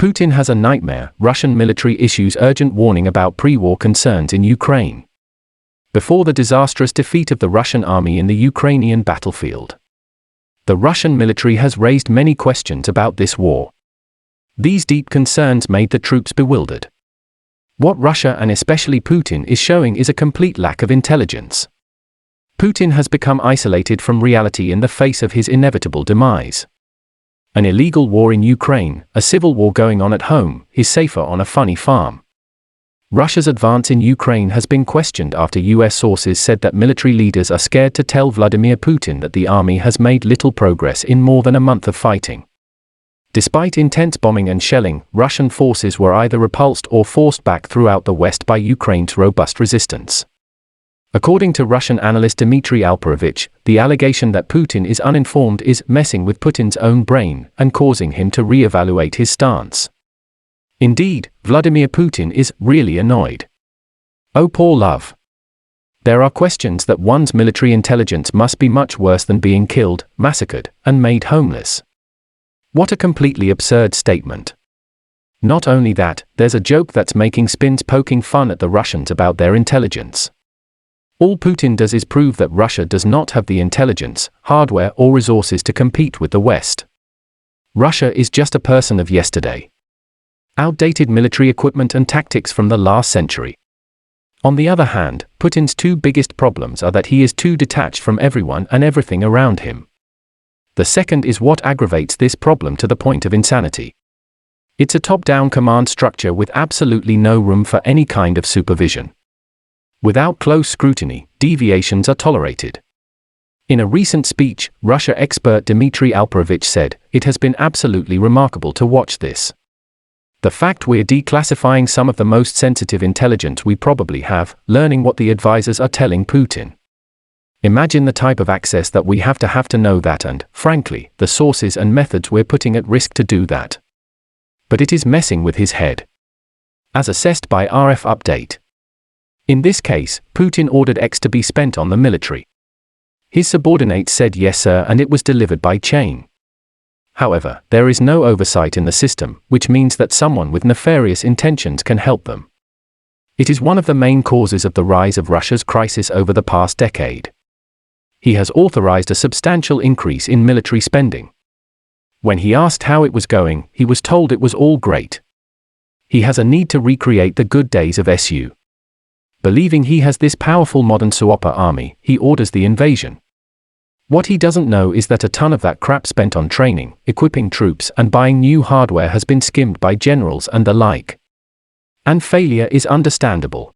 Putin has a nightmare. Russian military issues urgent warning about pre-war concerns in Ukraine. Before the disastrous defeat of the Russian army in the Ukrainian battlefield, the Russian military has raised many questions about this war. These deep concerns made the troops bewildered. What Russia and especially Putin is showing is a complete lack of intelligence. Putin has become isolated from reality in the face of his inevitable demise. An illegal war in Ukraine, a civil war going on at home, is safer on a funny farm. Russia's advance in Ukraine has been questioned after US sources said that military leaders are scared to tell Vladimir Putin that the army has made little progress in more than a month of fighting. Despite intense bombing and shelling, Russian forces were either repulsed or forced back throughout the West by Ukraine's robust resistance. According to Russian analyst Dmitry Alperovich, the allegation that Putin is uninformed is messing with Putin's own brain and causing him to re-evaluate his stance. Indeed, Vladimir Putin is really annoyed. Oh, poor love. There are questions that one's military intelligence must be much worse than being killed, massacred, and made homeless. What a completely absurd statement. Not only that, there's a joke that's making spins poking fun at the Russians about their intelligence. All Putin does is prove that Russia does not have the intelligence, hardware or resources to compete with the West. Russia is just a person of yesterday. Outdated military equipment and tactics from the last century. On the other hand, Putin's two biggest problems are that he is too detached from everyone and everything around him. The second is what aggravates this problem to the point of insanity. It's a top-down command structure with absolutely no room for any kind of supervision. Without close scrutiny, deviations are tolerated. In a recent speech, Russia expert Dmitry Alperovich said, "It has been absolutely remarkable to watch this. The fact we're declassifying some of the most sensitive intelligence we probably have, learning what the advisors are telling Putin. Imagine the type of access that we have to know that and, frankly, the sources and methods we're putting at risk to do that. But it is messing with his head." As assessed by RF Update. In this case, Putin ordered X to be spent on the military. His subordinates said yes sir and it was delivered by chain. However, there is no oversight in the system, which means that someone with nefarious intentions can help them. It is one of the main causes of the rise of Russia's crisis over the past decade. He has authorized a substantial increase in military spending. When he asked how it was going, he was told it was all great. He has a need to recreate the good days of SU. Believing he has this powerful modern super army, he orders the invasion. What he doesn't know is that a ton of that crap spent on training, equipping troops and buying new hardware has been skimmed by generals and the like. And failure is understandable.